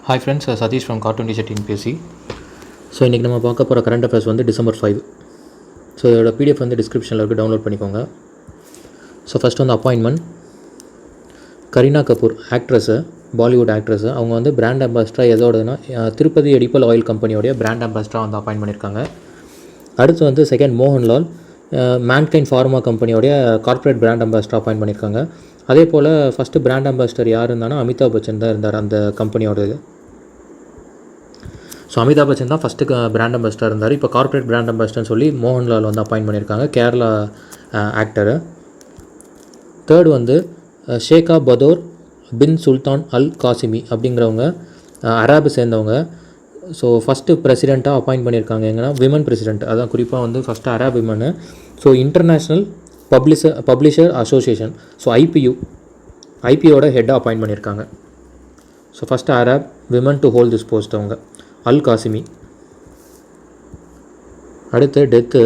Hi friends, Satish from Cartoon Teacher TNPSC. So இன்றைக்கி நம்ம பார்க்க போகிற கரண்ட் அஃபேர்ஸ் வந்து December 5. ஸோ இதோட பிடிஎஃப் வந்து டிஸ்கிரிப்ஷனில் இருக்குது, டவுன்லோட் பண்ணிக்கோங்க. ஸோ ஃபஸ்ட் வந்து appointment. Kareena Kapoor actress, Bollywood actress, அவங்க வந்து பிராண்ட் அம்பாஸ்டராக எதோடதுன்னா திருப்பதி எடிப்பல் ஆயில் கம்பெனியோடைய பிராண்ட் அம்பாஸ்டராக வந்து அப்பாயின்ட் பண்ணியிருக்காங்க. அடுத்து வந்து செகண்ட் மோகன்லால் மேன்கைண்ட் ஃபார்மா கம்பெனியோடைய கார்ப்பரேட் பிராண்ட் அம்பாஸ்டராக அப்பாயின்ட் பண்ணியிருக்காங்க. அதே போல் ஃபஸ்ட்டு பிராண்ட் அம்பாஸ்டர் யார் இருந்தாங்கன்னா அமிதாப் பச்சன் தான் இருந்தார் அந்த கம்பெனியோட இது. ஸோ அமிதாப் பச்சன் தான் ஃபஸ்ட்டு பிராண்ட் அம்பாஸ்டர் இருந்தார். இப்போ கார்ப்பரேட் பிராண்ட் அம்பாஸ்டர்னு சொல்லி மோகன்லால் வந்து அப்பாயின்ட் பண்ணியிருக்காங்க, கேரளா ஆக்டரு. தேர்டு வந்து Sheikha Bodour bin Sultan Al Qasimi அப்படிங்கிறவங்க அராபு சேர்ந்தவங்க. ஸோ ஃபஸ்ட்டு பிரசிடெண்ட்டாக அப்பாயின்ட் பண்ணியிருக்காங்க. எங்கன்னா விமன் பிரசிடெண்ட், அதான் குறிப்பாக வந்து first Arab women. So international publisher association, so ஐபியோட ஹெட்டாக அப்பாயின்ட் பண்ணியிருக்காங்க. So first Arab women to hold this post அவங்க அல் காசிமி. அடுத்து டெத்து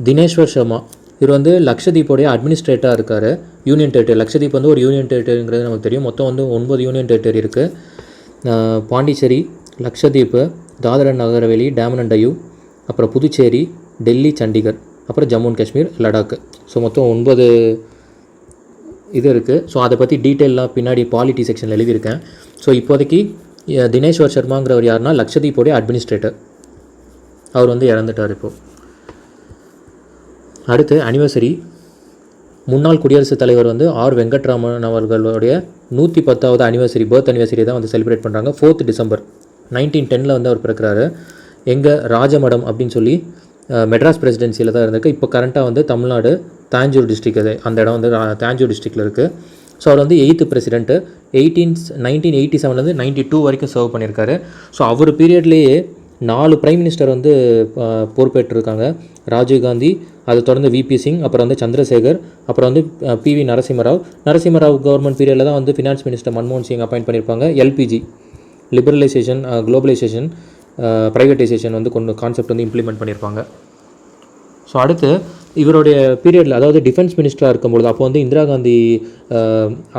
தினேஷ்வர் சர்மா. இவர் வந்து லக்ஷதீப்போடைய அட்மினிஸ்ட்ரேட்டராக இருக்கார். யூனியன் டெரிட்டரி லக்ஷதீப் வந்து ஒரு யூனியன் டெரிட்டரிங்கிறது நமக்கு தெரியும். மொத்தம் வந்து 9 யூனியன் டெரிட்டரி இருக்குது. பாண்டிச்சேரி, லக்ஷதீப்பு, தாதர் அண்ட் நகர் ஹவேலி, டாமன் அண்ட் டையூ, அப்புறம் புதுச்சேரி, டெல்லி, சண்டிகர், அப்புறம் ஜம்மு அண்ட் காஷ்மீர், லடாக். ஸோ மொத்தம் 9 இது இருக்குது. ஸோ அதை பற்றி டீட்டெயிலாக பின்னாடி பாலிட்டி செக்ஷனில் எழுதியிருக்கேன். ஸோ இப்போதைக்கு தினேஷ்வர் சர்மாங்கிறவர் யாருன்னா லக்ஷதீப்போடைய அட்மினிஸ்ட்ரேட்டர். அவர் வந்து இறந்துட்டார் இப்போது. அடுத்து அனிவர்சரி. முன்னாள் குடியரசுத் தலைவர் வந்து ஆர் வெங்கட்ராமன் அவர்களுடைய 110வது அனிவர்சரி, பர்த் அனிவர்சரி தான் வந்து செலிப்ரேட் பண்ணுறாங்க. 4th December 1910 வந்து அவர் பிறக்கிறாரு. எங்கள் ராஜமடம் அப்படின்னு சொல்லி மெட்ராஸ் பிரசிடென்சியில் தான் இருந்திருக்கு. இப்போ கரண்ட்டாக வந்து தமிழ்நாடு தாஞ்சூர் டிஸ்ட்ரிக், அது அந்த இடம் வந்து தாஞ்சூர் டிஸ்ட்ரிக்டில் இருக்குது. ஸோ அவர் வந்து 8th பிரசிடென்ட்டு. 1987 92 வரைக்கும் சர்வ் பண்ணியிருக்காரு. ஸோ அவர் பீரியட்லேயே 4 பிரைம் மினிஸ்டர் வந்து பொறுப்பேற்றிருக்காங்க. ராஜீவ்காந்தி, அதை தொடர்ந்து விபி சிங், அப்புறம் வந்து சந்திரசேகர், அப்புறம் வந்து பிவி நரசிம்மராவ் கவர்மெண்ட் பீரியடில் தான் வந்து ஃபினான்ஸ் மினிஸ்டர் மன்மோகன் சிங் அப்பாயிண்ட் பண்ணியிருப்பாங்க. எல்பிஜி லிபரலைசேஷன், குளோபலைசேஷன், ப்ரைவேட்டைசேஷன் வந்து கொண்டு கான்செப்ட் வந்து இம்ப்ளிமெண்ட் பண்ணியிருப்பாங்க. ஸோ அடுத்து இவருடைய பீரியடில், அதாவது டிஃபென்ஸ் மினிஸ்டராக இருக்கும்பொழுது, அப்போ வந்து இந்திரா காந்தி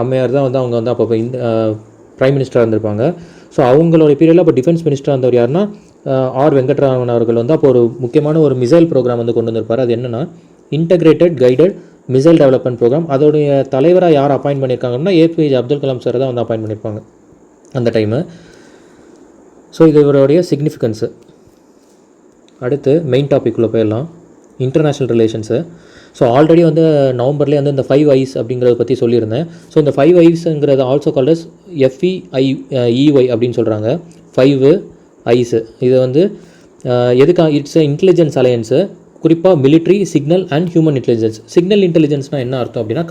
அம்மையார் தான் வந்து அவங்க வந்து அப்போ பிரைம் மினிஸ்டராக இருந்திருப்பாங்க. ஸோ அவங்களுடைய பீரியடில் அப்போ டிஃபென்ஸ் மினிஸ்டராக இருந்தவர் யாருன்னா ஆர் வெங்கட்ராமன் அவர்கள் வந்து அப்போ ஒரு முக்கியமான ஒரு மிசைல் ப்ரோக்ராம் வந்து கொண்டு வந்திருப்பார். அது என்னென்னா integrated guided missile development programme. அதோடைய தலைவராக யார் அப்பாயின்ட் பண்ணியிருக்காங்கன்னா ஏபிஜே அப்துல் கலாம் சார் தான் வந்து அப்பாயின்ட் பண்ணியிருப்பாங்க அந்த டைமு. ஸோ இது இவருடைய சிக்னிஃபிகன்ஸு. அடுத்து மெயின் டாபிக்குள்ளே போயிடலாம், இன்டர்நேஷ்னல் ரிலேஷன்ஸு. ஸோ ஆல்ரெடி வந்து நவம்பர்லேயே வந்து இந்த 5 Eyes அப்படிங்கிறத பற்றி சொல்லியிருந்தேன். ஸோ இந்த 5 Eyesங்கிறது ஆல்சோ கால்ட் அஸ் FEIEY அப்படின்னு சொல்கிறாங்க. 5 Eyes இது வந்து எதுக்காக? இட்ஸ் இன்டெலிஜென்ஸ் அலையன்ஸு, குறிப்பாக military, signal and human intelligence. Signal இன்டெலிஜென்ஸ்னால் என்ன அர்த்தம் அப்படின்னா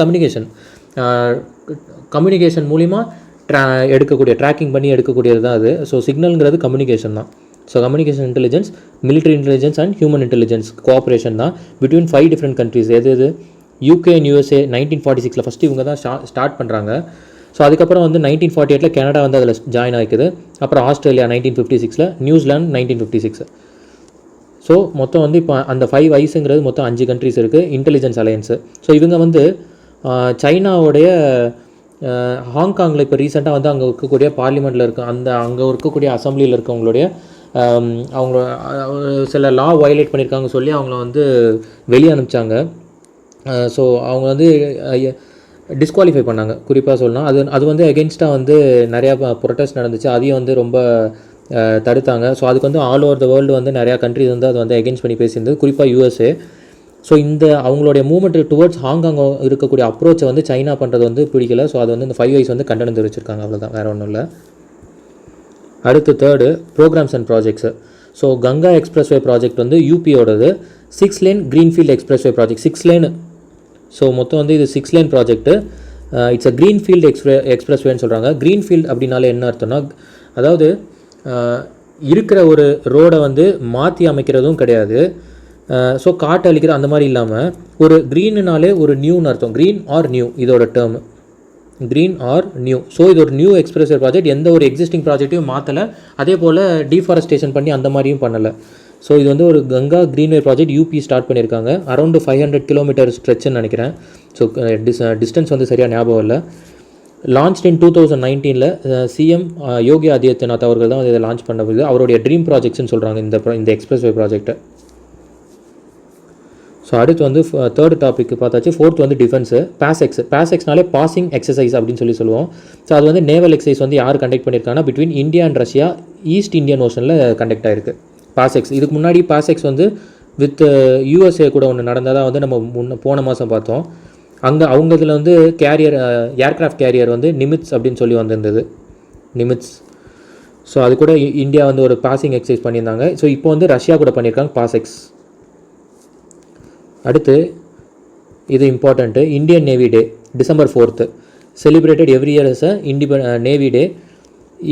கம்யூனிகேஷன் மூலிமா ட்ராக்கிங் பண்ணி எடுக்கக்கூடியது தான் அது. ஸோ சிக்னல்ங்கிறது கம்யூனிகேஷன் தான். So communication intelligence, military intelligence and human intelligence cooperation தான் பிட்வீன் 5 டிஃப்ரெண்ட் கண்ட்ரீஸ். எது UK அண்ட் USA 1946 ஃபஸ்ட்டு இவங்க தான் ஸ்டார்ட் பண்ணுறாங்க. ஸோ அதுக்கப்புறம் வந்து 1948 கனடா வந்து அதில் ஜாயின் ஆகிக்குது. அப்புறம் ஆஸ்திரேலியா 1956, நியூசிலாந்து 1956. ஸோ மொத்தம் வந்து இப்போ அந்த 5 Eyesங்கிறது மொத்தம் 5 கண்ட்ரிஸ் இருக்குது இன்டெலிஜென்ஸ் அலையன்ஸு. ஸோ இவங்க வந்து சைனாவுடைய ஹாங்காங்கில் இப்போ ரீசெண்டாக வந்து அங்கே இருக்கக்கூடிய பார்லிமெண்ட்டில் அங்கே இருக்கக்கூடிய அசம்பிளியில் இருக்கவங்களுடைய அவங்க சில லா வயலேட் பண்ணியிருக்காங்க சொல்லி அவங்கள வந்து வெளியே அனுப்பிச்சாங்க. ஸோ அவங்க வந்து டிஸ்குவாலிஃபை பண்ணாங்க. குறிப்பாக சொல்லலாம் அது வந்து எகென்ஸ்டாக வந்து நிறையா ப்ரொட்டஸ்ட் நடந்துச்சு. அதையும் வந்து ரொம்ப தடுத்தாங்க. ஸோ அதுக்கு வந்து ஆல் ஓவர் த வேர்ல்டு வந்து நிறையா கண்ட்ரிஸ் வந்து அது வந்து எகென்ஸ்ட் பண்ணி பேசியிருந்தது, குறிப்பாக USA. ஸோ இந்த அவங்களுடைய மூவ்மெண்ட் டுவர்ட்ஸ் ஹாங்காங் இருக்கக்கூடிய அப்ரோச்சை வந்து சைனா பண்ணுறது வந்து பிடிக்கல. ஸோ அது வந்து இந்த 5 Eyes வந்து கண்டனம் தெரிவிச்சிருக்காங்க, அவ்வளோதான், வேறு ஒன்றும் இல்லை. அடுத்து third programs and projects. So Ganga expressway project வந்து யூபியோடது. 6 lane greenfield expressway project, 6 lane. So மொத்தம் வந்து இது 6 lane project. It's a greenfield எக்ஸ்பிரஸ்வேன்னு சொல்கிறாங்க. க்ரீன்ஃபீல்டு அப்படின்னாலே என்ன அர்த்தம்னா, அதாவது இருக்கிற ஒரு ரோடை வந்து மாற்றி அமைக்கிறதும் கிடையாது. ஸோ காட்டு அழிக்கிற அந்த மாதிரி இல்லாமல் ஒரு க்ரீனுனாலே ஒரு நியூன்னு அர்த்தம். க்ரீன் ஆர் நியூ இதோட term, green R new. So இது ஒரு நியூ எக்ஸ்பிரஸ்வே ப்ராஜெக்ட். எந்த ஒரு எக்ஸிஸ்டிங் ப்ராஜெக்ட்டையும் மாற்றலை, அதே போல் டீஃபாரஸ்டேஷன் பண்ணி அந்த மாதிரியும் பண்ணலை. ஸோ இது வந்து ஒரு கங்கா க்ரீன்வே ப்ராஜெக்ட் யூபி ஸ்டார்ட் பண்ணியிருக்காங்க. அரௌண்டு 500 கிலோமீட்டர் ஸ்ட்ரெச்சுன்னு நினைக்கிறேன். ஸோ டிஸ்டன்ஸ் வந்து சரியாக ஞாபகம் இல்லை. லான்ச் இன் 2019 சிஎம் யோகி ஆதித்யநாத் அவர்கள் தான் இதை லான்ச் பண்ணது. அவருடைய ட்ரீம் ப்ராஜெக்ட்ஸ்னு சொல்கிறாங்க இந்த எக்ஸ்பிரஸ்வே ப்ராஜெக்ட்டை. ஸோ அடுத்து வந்து தேர்ட் டாபிக் பார்த்தாச்சு. ஃபோர்த் வந்து டிஃபென்ஸு. பாஸ்எக்ஸ்னாலே பாசிங் எக்ஸசைஸ் அப்படின்னு சொல்லுவோம். ஸோ அது வந்து நேவல் எக்ஸசைஸ் வந்து யார் கண்டக்ட் பண்ணியிருக்காங்கன்னா between India and Russia east Indian ஓஷனில் கண்டக்ட் ஆகிருக்கு பாஸ்எக்ஸ். இதுக்கு முன்னாடி பாஸ்எக்ஸ் வந்து வித் யூஎஸ்ஏ கூட ஒன்று நடந்ததாக வந்து நம்ம போன மாதம் பார்த்தோம். அங்கே அவங்க இதில் வந்து ஏர்க்ராஃப்ட் கேரியர் வந்து நிமிட்ஸ் அப்படின்னு சொல்லி வந்திருந்தது, நிமிட்ஸ். ஸோ அது கூட இந்தியா வந்து ஒரு பாசிங் எக்ஸசைஸ் பண்ணியிருந்தாங்க. ஸோ இப்போ வந்து ரஷ்யா கூட பண்ணியிருக்காங்க பாஸ்எக்ஸ். அடுத்து இது important, Indian navy day December 4th celebrated every year as navy day.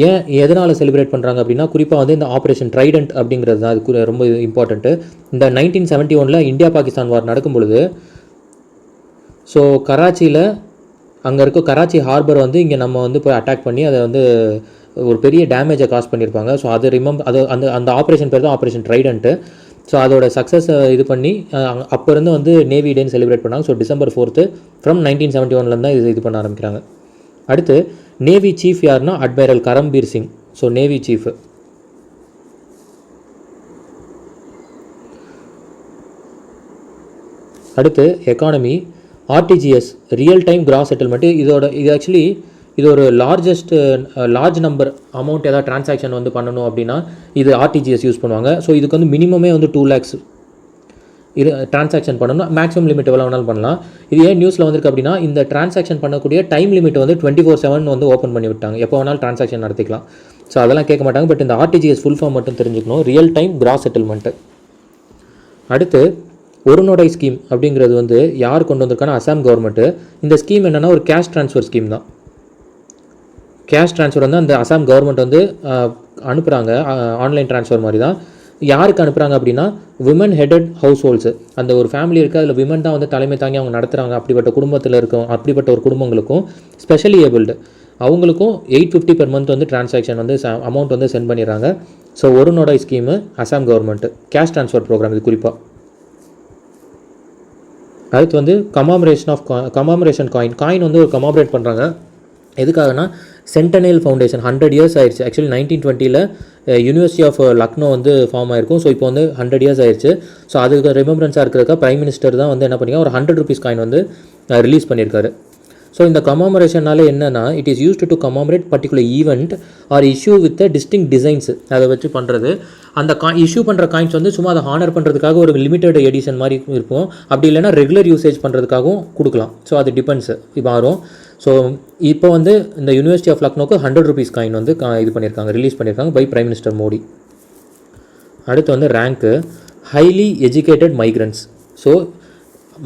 ஏன் எதனால் செலிப்ரேட் பண்ணுறாங்க அப்படின்னா குறிப்பாக வந்து இந்த ஆப்ரேஷன் ட்ரைடன்ட் அப்படிங்கிறது தான் அது ரொம்ப இம்பார்ட்டண்ட்டு. இந்த 1971 இந்தியா பாகிஸ்தான் வார் நடக்கும் பொழுது ஸோ கராச்சியில் அங்கே இருக்க கராச்சி ஹார்பர் வந்து இங்கே நம்ம வந்து போய் அட்டாக் பண்ணி அதை வந்து ஒரு பெரிய டேமேஜை காஸ் பண்ணியிருப்பாங்க. ஸோ அது அந்த ஆப்ரேஷன் பேர் தான் ஆப்ரேஷன் ட்ரைடன்ட்டு. ஸோ அதோட சக்ஸஸை இது பண்ணி அப்போ இருந்து வந்து நேவி டேன்னு செலிப்ரேட் பண்ணாங்க. ஸோ December 4th ஃப்ரம் 1971 தான் இது பண்ண ஆரம்பிக்கிறாங்க. அடுத்து நேவி சீஃப் யாருன்னா admiral Karambir Singh. So navy chief. அடுத்து economy, RTGS real time gross settlement. இது ஆக்சுவலி இது ஒரு லார்ஜ் நம்பர் அமௌண்ட் ஏதாவது ட்ரான்சாக்ஷன் வந்து பண்ணணும் அப்படின்னா இது ஆர்டிஜிஎஸ் யூஸ் பண்ணுவாங்க. ஸோ இதுக்கு வந்து மினிமமே வந்து 2 lakhs இது ட்ரான்சாக்ஷன் பண்ணணும். மேக்ஸிமம் லிமிட் எவ்வளோ வேணாலும் பண்ணலாம். இது ஏன் நியூஸில் வந்திருக்கு அப்படின்னா இந்த ட்ரான்சாக்ஷன் பண்ணக்கூடிய டைம் லிமிட் வந்து 24/7 வந்து ஓப்பன் பண்ணி விட்டாங்க, எப்போ வேணாலும் ட்ரான்சாக்ஷன் நடத்திக்கலாம். ஸோ அதெல்லாம் கேட்க மாட்டாங்க. பட் இந்த ஆர்டிஜிஎஸ் ஃபுல் ஃபார்ம் மட்டும் தெரிஞ்சுக்கணும், ரியல் டைம் கிராஸ் செட்டில்மெண்ட்டு. அடுத்து ஒருநோடை ஸ்கீம் அப்படிங்கிறது வந்து யார் கொண்டு வந்திருக்காங்கன்னா அசாம் கவர்மெண்ட்டு. இந்த ஸ்கீம் என்னென்னா ஒரு கேஷ் ட்ரான்ஸ்ஃபர் ஸ்கீம் தான். கேஷ் ட்ரான்ஸ்ஃபர் வந்து அந்த அசாம் கவர்மெண்ட் வந்து அனுப்புகிறாங்க, ஆன்லைன் ட்ரான்ஸ்ஃபர் மாதிரி தான். யாருக்கு அனுப்புகிறாங்க அப்படின்னா விமன் ஹெடட் ஹவுஸ் ஹோல்ட்ஸு. அந்த ஒரு ஃபேமிலி இருக்குது, அதில் விமன் தான் வந்து தலைமை தாங்கி அவங்க நடத்துகிறாங்க. அப்படிப்பட்ட குடும்பத்தில் இருக்கும், அப்படிப்பட்ட ஒரு குடும்பங்களுக்கும் ஸ்பெஷலி ஏபிள்டு அவங்களுக்கும் 850 per month வந்து ட்ரான்சாக்ஷன் வந்து அமௌண்ட் வந்து சென்ட் பண்ணிடுறாங்க. So Orunodoi scheme Assam government cash transfer program இது குறிப்பாக. அடுத்து வந்து கமாமரேஷன் காயின் வந்து ஒரு கமாமரேட் பண்ணுறாங்க. எதுக்காகனா சென்டனேல் ஃபவுண்டேஷன் 100 years ஆயிடுச்சு. ஆக்சுவலி 1920 யூனிவர்சிட்டி ஆஃப் லக்னோ வந்து ஃபார்ம் ஆயிருக்கும். ஸோ இப்போ வந்து 100 years ஆயிடுச்சு. ஸோ அதுக்கு ரிமெம்பரன்ஸாக இருக்கிறதுக்காக பிரைம் மினிஸ்டர் தான் வந்து என்ன பண்ணிங்க ஒரு 100 rupees காயின் வந்து ரிலீஸ் பண்ணியிருக்காரு. ஸோ இந்த கமாமரேஷனால என்னென்னா it is used to commemorate particular event or issue with distinct designs. அதை வச்சு பண்ணுறது. அந்த இஷ்யூ பண்ணுற காயின்ஸ் வந்து சும்மா அதை ஹானர் பண்ணுறதுக்காக ஒரு லிமிடெட் எடிஷன் மாதிரி இருக்கும், அப்படி இல்லைனா ரெகுலர் யூசேஜ் பண்ணுறதுக்காகவும் கொடுக்கலாம். ஸோ அது டிபெண்ட்ஸ் மாறும். ஸோ இப்போ வந்து இந்த யூனிவர்சிட்டி ஆஃப் லக்னோக்கு 100 rupees காயின் வந்து இது பண்ணியிருக்காங்க, ரிலீஸ் பண்ணியிருக்காங்க பை பிரைம் மினிஸ்டர் மோடி. அடுத்து வந்து rank highly educated migrants. So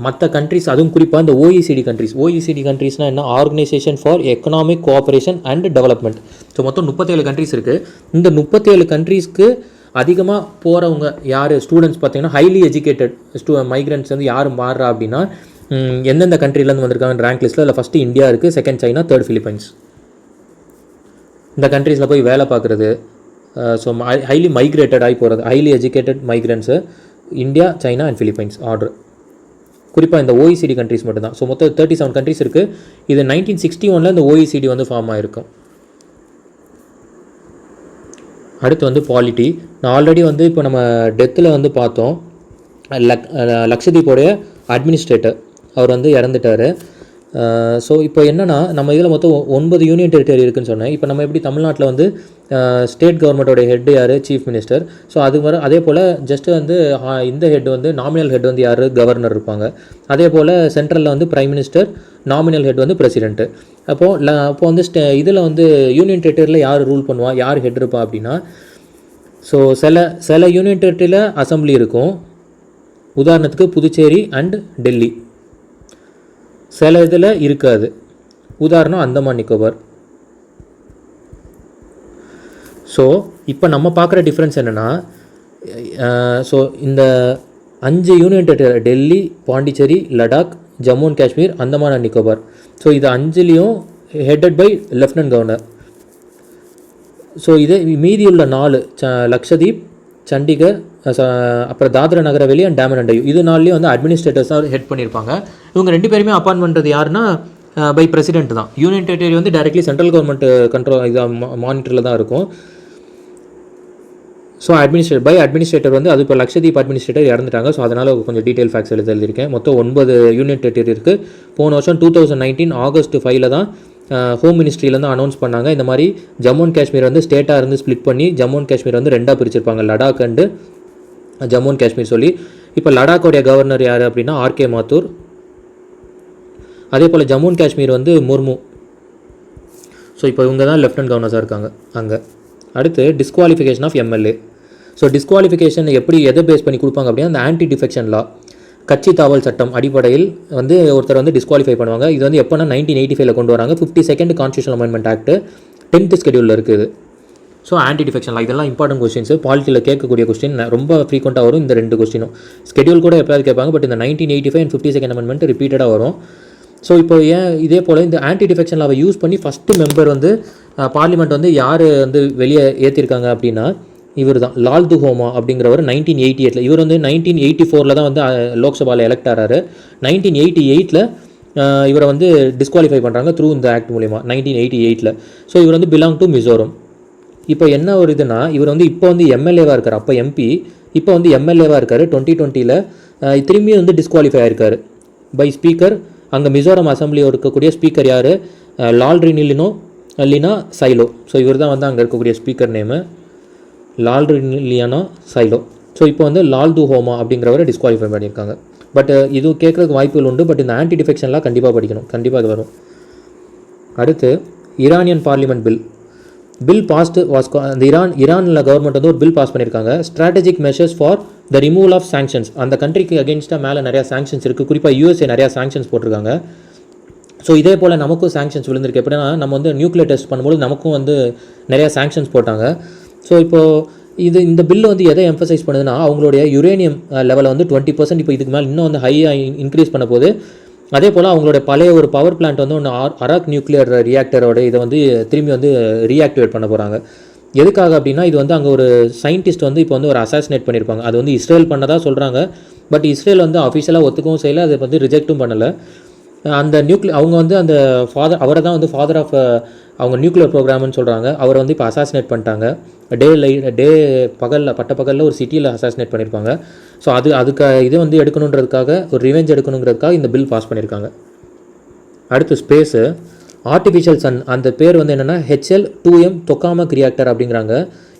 மற்ற கண்ட்ரிஸ், அதுவும் குறிப்பாக இந்த ஓஇசிடி கண்ட்ரிஸ்னால் என்ன, organisation for economic cooperation and development. So மொத்தம் 37 கண்ட்ரிஸ் இருக்குது. இந்த 37 கண்ட்ரீஸ்க்கு அதிகமாக போகிறவங்க யார் ஸ்டூடெண்ட்ஸ் பார்த்தீங்கன்னா ஹைலி எஜுகேட்டட் மைக்ரண்ட்ஸ் வந்து யார் மாறுறா அப்படின்னா எந்தெந்த கண்ட்ரிலேருந்து வந்திருக்காங்க ரேங்க் லிஸ்ட்டில். அதில் ஃபஸ்ட்டு இந்தியா இருக்குது, செகண்ட் சைனா, தேர்ட் ஃபிலிப்பைன்ஸ். இந்த கண்ட்ரீஸில் போய் வேலை பார்க்குறது, ஸோ ஹைலி மைக்ரேட்டட் ஆகி போகிறது, highly educated migrants India, China and Philippines order. குறிப்பாக இந்த ஓஇசிடி கண்ட்ரிஸ் மட்டும்தான். ஸோ மொத்தம் 37 கண்ட்ரிஸ் இருக்குது. இது 1961 இந்த ஓஇசிடி வந்து ஃபார்ம் ஆகிருக்கும். அடுத்து வந்து பாலிட்டி. நான் ஆல்ரெடி வந்து இப்போ நம்ம டெத்தில் வந்து பார்த்தோம், லக்ஷதீப்போடைய அட்மினிஸ்ட்ரேட்டர் அவர் வந்து இறந்துட்டார். ஸோ இப்போ என்னென்னா நம்ம இதில் மொத்தம் 9 யூனியன் டெரிட்டரி இருக்குதுன்னு சொன்னேன். இப்போ நம்ம எப்படி தமிழ்நாட்டில் வந்து ஸ்டேட் கவர்மெண்ட்டோட ஹெட் யார், சீஃப் மினிஸ்டர். ஸோ அது மாதிரி அதே போல் ஜஸ்ட்டு வந்து இந்த ஹெட் வந்து நாமினல் ஹெட் வந்து யார், கவர்னர் இருப்பாங்க. அதே போல் சென்ட்ரலில் வந்து பிரைம் மினிஸ்டர், நாமினல் ஹெட் வந்து பிரசிடென்ட்டு. அப்போது வந்து இதில் வந்து யூனியன் டெரிட்டரியில் யார் ரூல் பண்ணுவா, யார் ஹெட் இருப்பா அப்படின்னா ஸோ சில யூனியன் டெரிட்டரியில் அசம்பிளி இருக்கும். உதாரணத்துக்கு புதுச்சேரி அண்ட் டெல்லி. சில இதில் இருக்காது. உதாரணம் அந்தமான் நிக்கோபார். ஸோ இப்போ நம்ம பார்க்குற டிஃப்ரென்ஸ் என்னென்னா ஸோ இந்த 5 union territory Delhi, Pondicherry, Ladakh, Jammu and Kashmir, Andaman and Nicobar. So இது 5லேயும் headed by lieutenant governor. So இதே மீதியுள்ள 4 லக்ஷதீப், சண்டிகர், அப்புறம் தாத்ரா நகர் ஹவேலி அண்ட் டாமன் அண்ட் டையூ, இது 4லேயும் வந்து அட்மினிஸ்ட்ரேட்டர்ஸ் தான் ஹெட் பண்ணியிருப்பாங்க. இவங்க 2 பேருமே அப்பாயின்ட் பண்ணுறது யாருன்னா பை பிரசிடென்ட் தான். யூனியன் டெரிட்டரி வந்து டைரெக்ட்லி சென்ட்ரல் கவர்மெண்ட் கண்ட்ரோல் இதாக மானிட்டரில் தான் இருக்கும். ஸோ அட்மினிஸ்ட்ரேட்டர் வந்து அது இப்போ லக்ஷதீப் அட்மினிஸ்ட்ரேட்டர் இறந்துட்டாங்க. ஸோ அதனால் கொஞ்சம் டீட்டெயில் ஃபேக்ட்ஸ் எழுதியிருக்கேன். மொத்தம் 9 யூனியன் டெரிட்டரி இருக்குது. போன வருஷம் 2019 August 5 தான் ஹோம் மினிஸ்ட்ரியிலேருந்து அனௌன்ஸ் பண்ணாங்க. இந்த மாதிரி ஜம்மு அண்ட் காஷ்மீர் வந்து ஸ்டேட்டாக இருந்து ஸ்ப்ளிட் பண்ணி ஜம்மு அண்ட் காஷ்மீர் வந்து 2ஆக பிரிச்சிருப்பாங்க, லடாக் அண்டு ஜம்மு அண்ட் காஷ்மீர் சொல்லி. இப்போ லடாக்கோடைய கவர்னர் யார் அப்படின்னா RK மாத்தூர். அதே போல் ஜம்மு அண்ட் காஷ்மீர் வந்து முர்மு. ஸோ இப்போ இவங்க தான் லெஃப்டினன்ட் கவர்னர்ஸாக இருக்காங்க அங்கே. அடுத்து disqualification of MLA. So disqualification எப்படி எதை பேஸ் பண்ணி கொடுப்பாங்க அப்படின்னா அந்த ஆன்டி டிஃபெக்ஷன் லா, கட்சி தாவல் சட்டம் அடிப்படையில் வந்து ஒருத்தர் வந்து டிஸ்குவாலிஃபை பண்ணுவாங்க. இது வந்து எப்போனா 1985 கொண்டு வராங்க. 52nd constitutional amendment act 10th ஸ்கெடியூலில் இருக்குது. ஸோ ஆன்டி டிஃபெக்ஷன் லா இதெல்லாம் இம்பார்ட்டன்ட் கொஸ்டின்ஸ், பாலிட்டியில் கேட்கக்கூடிய கொஸ்டின் ரொம்ப ஃப்ரீக்வெண்ட்டாக வரும். இந்த 2 கொஸ்டினும் ஸ்கெடியூல் கூட எப்போயாவது கேட்பாங்க, பட் இந்த 1985 and 52nd அமெண்ட்மெண்ட் ரிப்பீட்டடாக வரும். ஸோ இப்போ ஏன் இதே போல் இந்த ஆன்டி டிஃபெக்ஷன் லாவை யூஸ் பண்ணி ஃபஸ்ட்டு மெம்பர் வந்து பார்லிமெண்ட் வந்து யார் வந்து வெளியே ஏற்றிருக்காங்க அப்படின்னா இவர் தான், லால் துஹோமா அப்படிங்கிறவர் 1988. இவர் வந்து 1984 தான் வந்து லோக்சபாவில் எலெக்ட் ஆகிறாரு. 1988 இவரை வந்து டிஸ்குவாலிஃபை பண்ணுறாங்க த்ரூ இந்த ஆக்ட் மூலிமா 1988. ஸோ இவர் வந்து பிலாங் டு மிசோரம். இப்போ என்ன ஒரு இதுனா இவர் வந்து இப்போ வந்து எம்எல்ஏவாக இருக்கார், அப்போ MP, இப்போ வந்து எம்எல்ஏவாக இருக்கார். 2020 திரும்பி வந்து டிஸ்குவாலிஃபை ஆயிருக்காரு பை ஸ்பீக்கர். அங்கே மிசோரம் அசம்பிளியில் இருக்கக்கூடிய ஸ்பீக்கர் யார், லால்ரினிலினா சைலோ. ஸோ இவர் தான் வந்து அங்கே இருக்கக்கூடிய ஸ்பீக்கர் நேமு லால்ரினிலியானா சைலோ. ஸோ இப்போ வந்து லால் துஹோமா அப்படிங்கிறவரை டிஸ்குவாலிஃபை பண்ணியிருக்காங்க. பட் இது கேட்குறதுக்கு வாய்ப்புகள் உண்டு. பட் இந்த ஆன்டி டிஃபெக்ஷன்லாம் கண்டிப்பாக படிக்கணும், கண்டிப்பாக அது வரும். அடுத்து Iranian parliament bill passed was அந்த ஈரானில் கவர்மெண்ட் வந்து ஒரு பில் பாஸ் பண்ணியிருக்காங்க. Strategic measures for the removal of sanctions. அந்த கண்ட்ரிக்கு அகேன்ஸ்டாக மேலே நிறையா சாங்ஷன்ஸ் இருக்குது. குறிப்பாக USA நிறையா சாங்ஷன்ஸ் போட்டிருக்காங்க. ஸோ இதே போல் நமக்கும் சாங்ஷன்ஸ் விழுந்திருக்கு. எப்படின்னா நம்ம வந்து நியூக்ளியர் டெஸ்ட் பண்ணும்போது நமக்கும் வந்து நிறையா சாங்ஷன்ஸ் போட்டாங்க. ஸோ இப்போது இந்த பில்லு வந்து எதை எம்ஃபசைஸ் பண்ணுதுன்னா அவங்களுடைய யுரேனியம் லெவலை வந்து 20% இப்போ இதுக்கு மேலே இன்னும் வந்து ஹையாக இன்க்ரீஸ் பண்ண போது. அதே போல் அவங்களுடைய பழைய ஒரு பவர் பிளான்ட் வந்து ஒன்று அராக் நியூக்ளியர் ரியாக்டரோட இதை வந்து திரும்பி வந்து ரீஆக்டிவேட் பண்ண போகிறாங்க. எதுக்காக அப்படின்னா இது வந்து அங்கே ஒரு சயின்டிஸ்ட் வந்து இப்போ வந்து ஒரு அசாசினேட் பண்ணியிருப்பாங்க. அது வந்து இஸ்ரேல் பண்ணதாக சொல்கிறாங்க. பட் இஸ்ரேல் வந்து அஃபிஷியலாக ஒத்துக்கவும் செய்யலை, அதை வந்து ரிஜெக்ட்டும் பண்ணலை. அந்த அவங்க வந்து அந்த அவரை தான் வந்து ஃபாதர் ஆஃப் அவங்க நியூக்ளியர் ப்ரோக்ராம்னு சொல்கிறாங்க. அவரை வந்து இப்போ அசாசினேட் பண்ணிட்டாங்க. பகலில் ஒரு சிட்டியில் அசாசினேட் பண்ணியிருப்பாங்க. ஸோ இது வந்து எடுக்கணுன்றதுக்காக ஒரு ரிவெஞ்ச் எடுக்கணுங்கிறதுக்காக இந்த பில் பாஸ் பண்ணியிருக்காங்க. அடுத்து ஸ்பேஸு, ஆர்டிஃபிஷியல் சன், அந்த பேர் வந்து என்னென்னா HL-2M டொகாமக் ரியாக்டர் அப்படிங்கிறாங்க.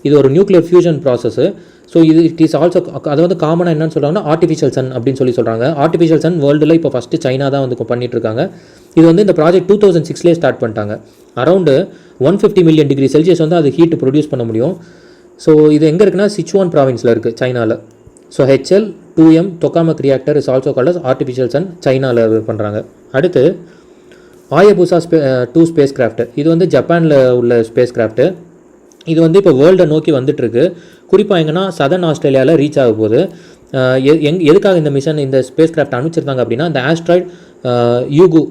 இது ஒரு nuclear fusion process. So it is also அது வந்து காமனாக என்னன்னு சொல்கிறாங்கன்னா ஆர்டிஃபிஷியல் சன் அப்படின்னு சொல்கிறாங்க. ஆர்டிஃபிஷியல் சன் வேர்ல்டில் இப்போ ஃபஸ்ட்டு சைனா தான் வந்து பண்ணிட்டுருக்காங்க. இது வந்து இந்த ப்ராஜெக்ட் 2006 ஸ்டார்ட் பண்ணிட்டாங்க. அரௌண்டு 150 மில்லியன் டிகிரி செல்சியஸ் வந்து அது ஹீட் ப்ரொடியூஸ் பண்ண முடியும். ஸோ இது எங்கே இருக்குன்னா சிச்சுவான் ப்ராவின்ஸில் இருக்குது, சைனாவில். So HL-2M tokamak reactor is also called as artificial sun, சைனாவில் பண்ணுறாங்க. அடுத்து ஆயபுசா 2 ஸ்பேஸ் கிராஃப்ட். இது வந்து ஜப்பானில் உள்ள ஸ்பேஸ் கிராஃப்ட்டு. இது வந்து இப்போ வேர்ல்டை நோக்கி வந்துட்டுருக்கு. குறிப்பாக எங்கன்னா சதர்ன் ஆஸ்திரேலியாவில் ரீச் ஆக போகுது. எதுக்காக இந்த மிஷன் இந்த ஸ்பேஸ் கிராஃப்ட் அனுப்பிச்சிருந்தாங்க அப்படின்னா இந்த ஆஸ்ட்ராய்டு யூகு.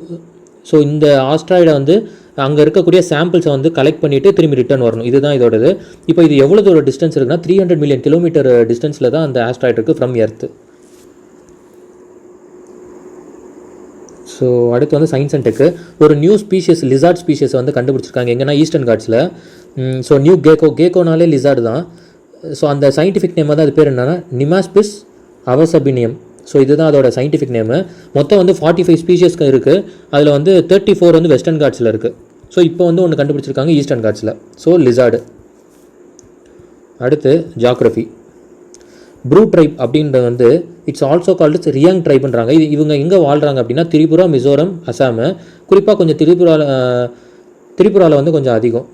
ஸோ இந்த ஆஸ்ட்ராய்டை வந்து அங்கே இருக்கக்கூடிய சாம்பிள்ஸை வந்து கலெக்ட் பண்ணிவிட்டு திரும்பி ரிட்டர்ன் வரணும். இதுதான் இதோடது. இப்போ இது எவ்வளோ தூர டிஸ்டன்ஸ் இருக்குன்னா 300 மில்லியன் கிலோமீட்டர் டிஸ்டன்ஸில் தான் அந்த ஆஸ்ட்ராய்டு இருக்குது ஃப்ரம் எர்த்து. ஸோ அடுத்து வந்து சயின்ஸ் அண்ட் டெக்கு, ஒரு நியூ ஸ்பீஷியஸ் லிசார்ட் ஸ்பீஷியஸ் வந்து கண்டுபிடிச்சிருக்காங்க. எங்கன்னா ஈஸ்டர்ன் காட்ஸில். ஸோ நியூ கேக்கோனாலே லிசார்டு தான். ஸோ அந்த சயின்டிஃபிக் நேம் வந்து அது பேர் என்னென்னா நிமாஸ்பிஸ் அவசபினியம். ஸோ இதுதான் அதோட சயின்டிஃபிக் நேமு. மொத்தம் வந்து 45 ஸ்பீஷியஸ்க்கு இருக்குது. அதில் வந்து 34 வந்து வெஸ்டர்ன் காட்ஸில் இருக்குது. ஸோ இப்போ வந்து ஒன்று கண்டுபிடிச்சிருக்காங்க ஈஸ்டர்ன் காட்ஸில். So lizard. அடுத்து ஜாக்ரஃபி, ப்ரூ ட்ரைப் அப்படின்றது வந்து இட்ஸ் ஆல்சோ கால்டு ரியாங் ட்ரைப்ன்றாங்க. இவங்க எங்கே வாழ்கிறாங்க அப்படின்னா திரிபுரா, மிசோரம், அசாமு. குறிப்பாக கொஞ்சம் திரிபுராவில் வந்து கொஞ்சம் அதிகம்.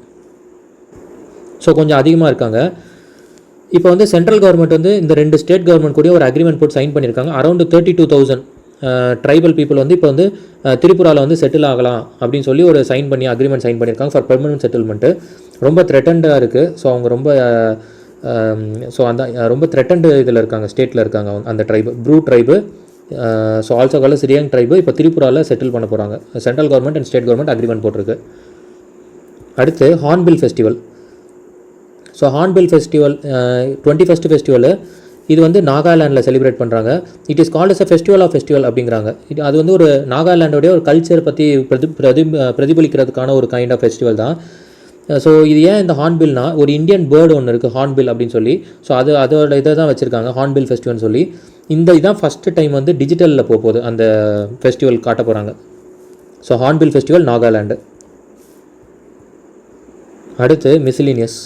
ஸோ கொஞ்சம் அதிகமாக இருக்காங்க. இப்போ வந்து சென்ட்ரல் கவர்மெண்ட் வந்து இந்த 2 ஸ்டேட் கவர்மெண்ட் கூட ஒரு அக்ரிமெண்ட் போட்டு சைன் பண்ணியிருக்காங்க. அரௌண்ட் 32,000 ட்ரைபல் பீப்புள் வந்து இப்போ வந்து திரிபுராவில் வந்து செட்டில் ஆகலாம் அப்படின்னு சொல்லி ஒரு அக்ரிமெண்ட் சைன் பண்ணியிருக்காங்க ஃபார் பெர்மனன்ட் செட்டில்மெண்ட்டு. ரொம்ப த்ரெட்டண்டாக இருக்குது. ஸோ அவங்க ரொம்ப த்ரெட்டண்டு இதில் இருக்காங்க, ஸ்டேட்டில் இருக்காங்க அந்த tribe, Bru tribe. So also called Reang tribe இப்போ திரிபுராவில் செட்டில் பண்ண போகிறாங்க. Central government and state government agreement போட்டிருக்கு. அடுத்து hornbill festival. So hornbill festival 21st festival இது வந்து நாகாலாண்டில் செலிப்ரேட் பண்ணுறாங்க. It is called as a festival of festival அப்படிங்கிறாங்க. அது வந்து ஒரு நாகாலாண்டோடைய ஒரு கல்ச்சர் பற்றி பிரதிபலிக்கிறதுக்கான ஒரு கைண்ட் ஆஃப் ஃபெஸ்டிவல் தான். ஸோ இது ஏன் இந்த ஹார்ன்பில்னா, ஒரு இந்தியன் பேர்டு ஒன்று இருக்குது ஹார்ன்பில் அப்படின்னு சொல்லி. ஸோ அதோட இதை தான் வச்சுருக்காங்க ஹார்ன்பில் ஃபெஸ்டிவல்னு சொல்லி. இதான் ஃபஸ்ட்டு டைம் வந்து டிஜிட்டலில் போகுது அந்த ஃபெஸ்டிவல் காட்ட போகிறாங்க. So hornbill festival Nagaland. அடுத்து மிஸ்லினியஸ்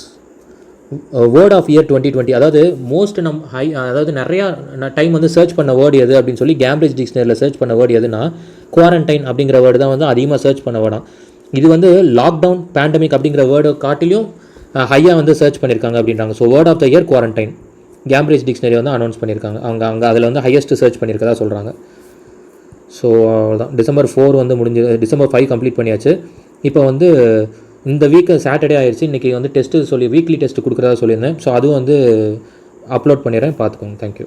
வேர்ட் ஆஃப் இயர் 2020. அதாவது மோஸ்ட் அதாவது நிறையா டைம் வந்து சர்ச் பண்ண வேர்டு எது அப்படின்னு சொல்லி கேம்பிரிட்ஜ் டிக்ஷனரியில் சர்ச் பண்ண வேர்டு எதுனா குவாரண்டைன் அப்படிங்கிற வேர்டு தான் வந்து அதிகமாக சர்ச் பண்ண வேர்டாம். இது வந்து லாக்டவுன் பேண்டமிக் அப்படிங்கிற வேர்டு காட்டிலும் ஹையாக வந்து சர்ச் பண்ணியிருக்காங்க அப்படின்றாங்க. So word of the year quarantine Cambridge dictionary வந்து அனௌன்ஸ் பண்ணியிருக்காங்க. அங்கே அதில் வந்து ஹையஸ்ட் சர்ச் பண்ணியிருக்கதா சொல்கிறாங்க. ஸோ அவ்வளோதான். December 4 வந்து December 5 கம்ப்ளீட் பண்ணியாச்சு. இப்போ வந்து இந்த வீக்கு சாட்டர்டே ஆயிடுச்சு. இன்றைக்கி வந்து டெஸ்ட்டு சொல்லி வீக்லி டெஸ்ட்டு கொடுக்குறதா சொல்லியிருந்தேன். ஸோ அதுவும் வந்து அப்லோட் பண்ணிடுறேன், பார்த்துக்கோங்க. தேங்க்யூ.